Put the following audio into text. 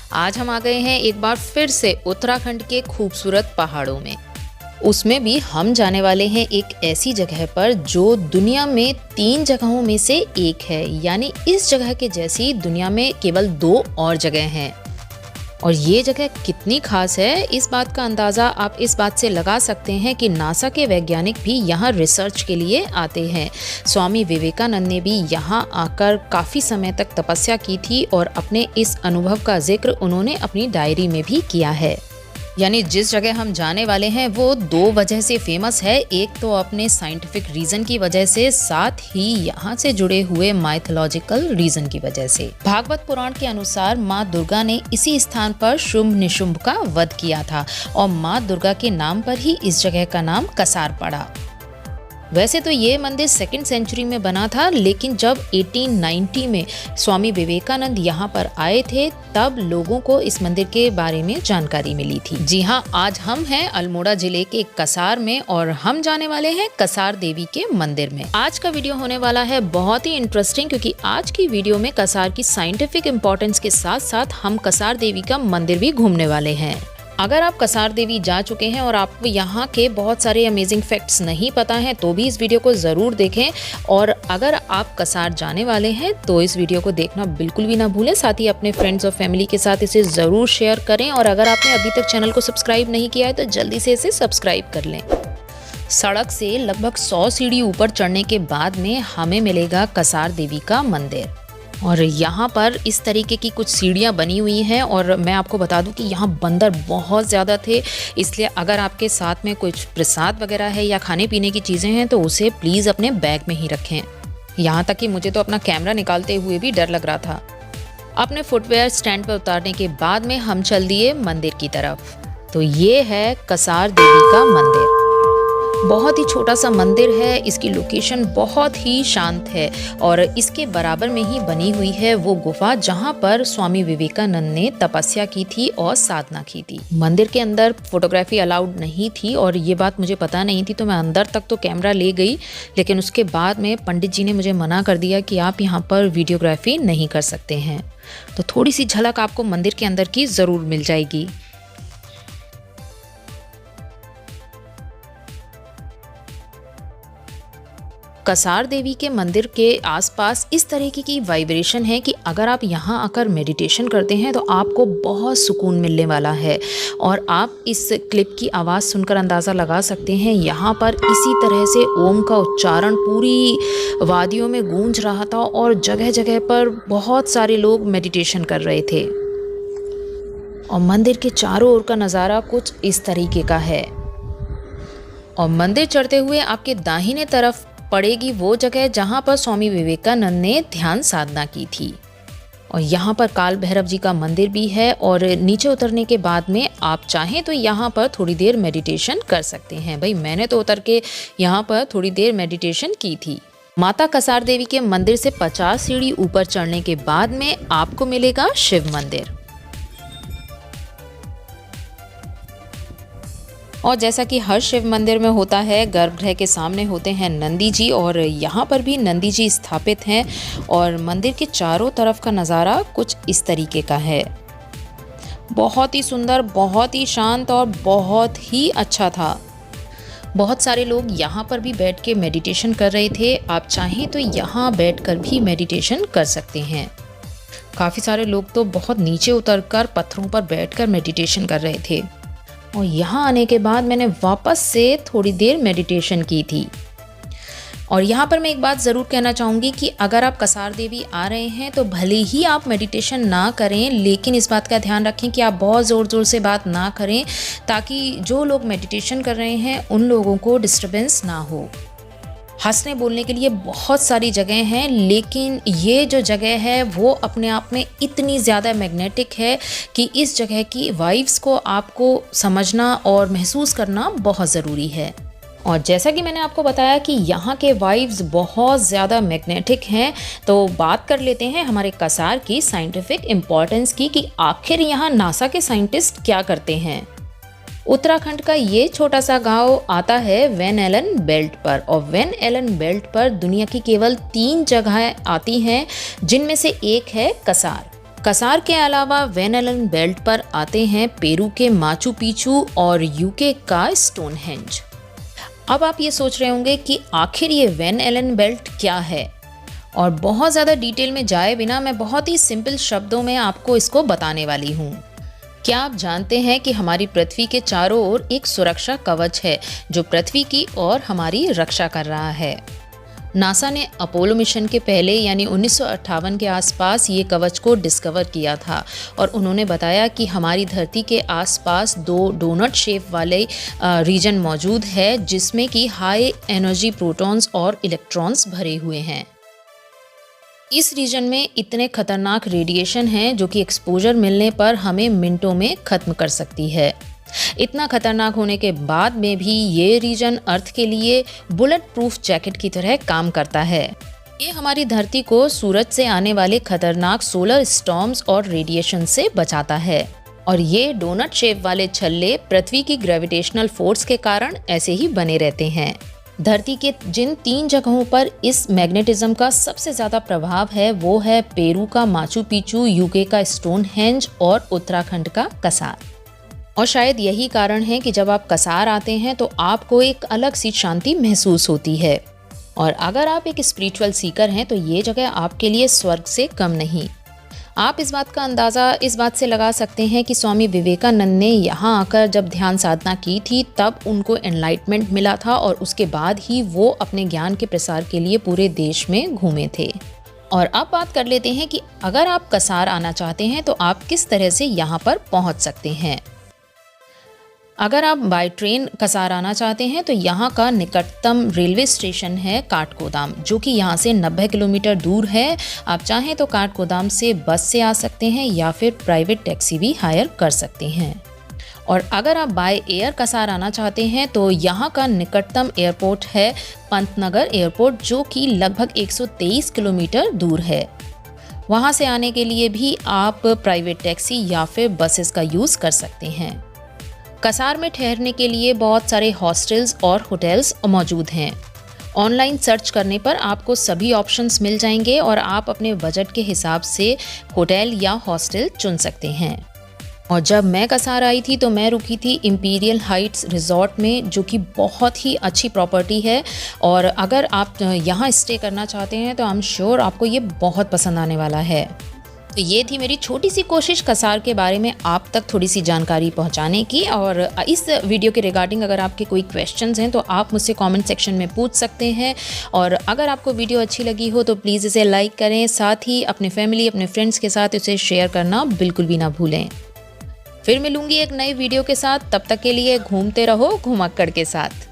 आज हम आ गए हैं एक बार फिर से उत्तराखंड के खूबसूरत पहाड़ों में। उसमें भी हम जाने वाले हैं एक ऐसी जगह पर जो दुनिया में 3 जगहों में से एक है, यानी इस जगह के जैसी दुनिया में केवल 2 और जगह हैं। और ये जगह कितनी खास है, इस बात का अंदाज़ा आप इस बात से लगा सकते हैं कि नासा के वैज्ञानिक भी यहाँ रिसर्च के लिए आते हैं। स्वामी विवेकानंद ने भी यहाँ आकर काफ़ी समय तक तपस्या की थी और अपने इस अनुभव का जिक्र उन्होंने अपनी डायरी में भी किया है। यानी जिस जगह हम जाने वाले हैं वो 2 वजह से फेमस है। एक तो अपने साइंटिफिक रीजन की वजह से, साथ ही यहाँ से जुड़े हुए माइथोलॉजिकल रीजन की वजह से। भागवत पुराण के अनुसार माँ दुर्गा ने इसी स्थान पर शुंभ निशुंभ का वध किया था और माँ दुर्गा के नाम पर ही इस जगह का नाम कसार पड़ा। वैसे तो ये मंदिर 2nd सेंचुरी में बना था, लेकिन जब 1890 में स्वामी विवेकानंद यहाँ पर आए थे तब लोगों को इस मंदिर के बारे में जानकारी मिली थी। जी हाँ, आज हम हैं अल्मोड़ा जिले के कसार में और हम जाने वाले हैं कसार देवी के मंदिर में। आज का वीडियो होने वाला है बहुत ही इंटरेस्टिंग, क्योंकि आज की वीडियो में कसार की साइंटिफिक इम्पोर्टेंस के साथ साथ हम कसार देवी का मंदिर भी घूमने वाले हैं। अगर आप कसार देवी जा चुके हैं और आपको यहाँ के बहुत सारे अमेजिंग फैक्ट्स नहीं पता हैं तो भी इस वीडियो को ज़रूर देखें। और अगर आप कसार जाने वाले हैं तो इस वीडियो को देखना बिल्कुल भी ना भूलें। साथ ही अपने फ्रेंड्स और फैमिली के साथ इसे ज़रूर शेयर करें। और अगर आपने अभी तक चैनल को सब्सक्राइब नहीं किया है तो जल्दी से इसे सब्सक्राइब कर लें। सड़क से लगभग 100 सीढ़ी ऊपर चढ़ने के बाद में हमें मिलेगा कसार देवी का मंदिर। और यहाँ पर इस तरीके की कुछ सीढ़ियाँ बनी हुई हैं और मैं आपको बता दूं कि यहाँ बंदर बहुत ज़्यादा थे, इसलिए अगर आपके साथ में कुछ प्रसाद वगैरह है या खाने पीने की चीज़ें हैं तो उसे प्लीज़ अपने बैग में ही रखें। यहाँ तक कि मुझे तो अपना कैमरा निकालते हुए भी डर लग रहा था। अपने फुटवेयर स्टैंड पर उतारने के बाद में हम चल दिए मंदिर की तरफ। तो ये है कसार देवी का मंदिर। बहुत ही छोटा सा मंदिर है, इसकी लोकेशन बहुत ही शांत है और इसके बराबर में ही बनी हुई है वो गुफा जहाँ पर स्वामी विवेकानंद ने तपस्या की थी और साधना की थी। मंदिर के अंदर फोटोग्राफी अलाउड नहीं थी और ये बात मुझे पता नहीं थी, तो मैं अंदर तक तो कैमरा ले गई, लेकिन उसके बाद में पंडित जी ने मुझे मना कर दिया कि आप यहाँ पर वीडियोग्राफी नहीं कर सकते हैं। तो थोड़ी सी झलक आपको मंदिर के अंदर की ज़रूर मिल जाएगी। कसार देवी के मंदिर के आसपास इस तरीके की वाइब्रेशन है कि अगर आप यहाँ आकर मेडिटेशन करते हैं तो आपको बहुत सुकून मिलने वाला है। और आप इस क्लिप की आवाज़ सुनकर अंदाज़ा लगा सकते हैं, यहाँ पर इसी तरह से ओम का उच्चारण पूरी वादियों में गूंज रहा था और जगह जगह पर बहुत सारे लोग मेडिटेशन कर रहे थे। और मंदिर के चारों ओर का नज़ारा कुछ इस तरीके का है। और मंदिर चढ़ते हुए आपके दाहिने तरफ पड़ेगी वो जगह जहाँ पर स्वामी विवेकानंद ने ध्यान साधना की थी। और यहाँ पर काल भैरव जी का मंदिर भी है और नीचे उतरने के बाद में आप चाहें तो यहाँ पर थोड़ी देर मेडिटेशन कर सकते हैं। भाई मैंने तो उतर के यहाँ पर थोड़ी देर मेडिटेशन की थी। माता कसार देवी के मंदिर से 50 सीढ़ी ऊपर चढ़ने के बाद में आपको मिलेगा शिव मंदिर। और जैसा कि हर शिव मंदिर में होता है, गर्भगृह के सामने होते हैं नंदी जी और यहाँ पर भी नंदी जी स्थापित हैं। और मंदिर के चारों तरफ का नज़ारा कुछ इस तरीके का है। बहुत ही सुंदर, बहुत ही शांत और बहुत ही अच्छा था। बहुत सारे लोग यहाँ पर भी बैठ के मेडिटेशन कर रहे थे। आप चाहें तो यहाँ बैठकर भी मेडिटेशन कर सकते हैं। काफ़ी सारे लोग तो बहुत नीचे उतरकर पत्थरों पर बैठकर मेडिटेशन कर रहे थे। और यहाँ आने के बाद मैंने वापस से थोड़ी देर मेडिटेशन की थी। और यहाँ पर मैं एक बात ज़रूर कहना चाहूँगी कि अगर आप कसार देवी आ रहे हैं तो भले ही आप मेडिटेशन ना करें, लेकिन इस बात का ध्यान रखें कि आप बहुत ज़ोर ज़ोर से बात ना करें, ताकि जो लोग मेडिटेशन कर रहे हैं उन लोगों को डिस्टर्बेंस ना हो। हंसने बोलने के लिए बहुत सारी जगह हैं, लेकिन ये जो जगह है वो अपने आप में इतनी ज़्यादा मैग्नेटिक है कि इस जगह की वाइब्स को आपको समझना और महसूस करना बहुत ज़रूरी है। और जैसा कि मैंने आपको बताया कि यहाँ के वाइब्स बहुत ज़्यादा मैग्नेटिक हैं, तो बात कर लेते हैं हमारे कसार की साइंटिफिक इम्पोर्टेंस की कि आखिर यहाँ नासा के साइंटिस्ट क्या करते हैं। उत्तराखंड का ये छोटा सा गांव आता है वैन एलन बेल्ट पर और वैन एलन बेल्ट पर दुनिया की केवल 3 जगहें आती हैं, जिनमें से एक है कसार। कसार के अलावा वैन एलन बेल्ट पर आते हैं पेरू के माचू पिचू और यूके का स्टोनहेंज। अब आप ये सोच रहे होंगे कि आखिर ये वैन एलन बेल्ट क्या है, और बहुत ज़्यादा डिटेल में जाए बिना मैं बहुत ही सिंपल शब्दों में आपको इसको बताने वाली हूँ। क्या आप जानते हैं कि हमारी पृथ्वी के चारों ओर एक सुरक्षा कवच है जो पृथ्वी की और हमारी रक्षा कर रहा है। नासा ने अपोलो मिशन के पहले यानी 1958 के आसपास ये कवच को डिस्कवर किया था और उन्होंने बताया कि हमारी धरती के आसपास 2 डोनट शेप वाले रीजन मौजूद है जिसमें कि हाई एनर्जी प्रोटॉन्स और इलेक्ट्रॉन्स भरे हुए हैं। इस रीजन में इतने खतरनाक रेडिएशन हैं जो कि एक्सपोजर मिलने पर हमें मिनटों में ख़त्म कर सकती है। इतना खतरनाक होने के बाद में भी ये रीजन अर्थ के लिए बुलेट प्रूफ जैकेट की तरह काम करता है। ये हमारी धरती को सूरज से आने वाले खतरनाक सोलर स्टॉर्म्स और रेडिएशन से बचाता है, और ये डोनट शेप वाले छल्ले पृथ्वी की ग्रेविटेशनल फोर्स के कारण ऐसे ही बने रहते हैं। धरती के जिन 3 जगहों पर इस मैग्नेटिज्म का सबसे ज़्यादा प्रभाव है वो है पेरू का माचू पिचू, यूके का स्टोनहेंज और उत्तराखंड का कसार। और शायद यही कारण है कि जब आप कसार आते हैं तो आपको एक अलग सी शांति महसूस होती है। और अगर आप एक स्पिरिचुअल सीकर हैं तो ये जगह आपके लिए स्वर्ग से कम नहीं। आप इस बात का अंदाज़ा इस बात से लगा सकते हैं कि स्वामी विवेकानंद ने यहाँ आकर जब ध्यान साधना की थी तब उनको एनलाइटमेंट मिला था और उसके बाद ही वो अपने ज्ञान के प्रसार के लिए पूरे देश में घूमे थे। और अब बात कर लेते हैं कि अगर आप कसार आना चाहते हैं तो आप किस तरह से यहाँ पर पहुँच सकते हैं। अगर आप बाय ट्रेन कसार आना चाहते हैं तो यहाँ का निकटतम रेलवे स्टेशन है काठगोदाम, जो कि यहाँ से 90 किलोमीटर दूर है। आप चाहें तो काठगोदाम से बस से आ सकते हैं या फिर प्राइवेट टैक्सी भी हायर कर सकते हैं। और अगर आप बाय एयर कसार आना चाहते हैं तो यहाँ का निकटतम एयरपोर्ट है पंतनगर एयरपोर्ट, जो कि लगभग 123 किलोमीटर दूर है। वहाँ से आने के लिए भी आप प्राइवेट टैक्सी या फिर बसेस का यूज़ कर सकते हैं। कसार में ठहरने के लिए बहुत सारे हॉस्टल्स और होटल्स मौजूद हैं। ऑनलाइन सर्च करने पर आपको सभी ऑप्शंस मिल जाएंगे और आप अपने बजट के हिसाब से होटल या हॉस्टल चुन सकते हैं। और जब मैं कसार आई थी तो मैं रुकी थी इंपीरियल हाइट्स रिजॉर्ट में, जो कि बहुत ही अच्छी प्रॉपर्टी है। और अगर आप यहाँ स्टे करना चाहते हैं तो आई एम श्योर आपको ये बहुत पसंद आने वाला है। तो ये थी मेरी छोटी सी कोशिश कसार के बारे में आप तक थोड़ी सी जानकारी पहुंचाने की। और इस वीडियो के रिगार्डिंग अगर आपके कोई क्वेश्चंस हैं तो आप मुझसे कमेंट सेक्शन में पूछ सकते हैं। और अगर आपको वीडियो अच्छी लगी हो तो प्लीज़ इसे लाइक करें, साथ ही अपने फैमिली अपने फ्रेंड्स के साथ इसे शेयर करना बिल्कुल भी ना भूलें। फिर मिलूंगी एक नई वीडियो के साथ, तब तक के लिए घूमते रहो घुमक्कड़ के साथ।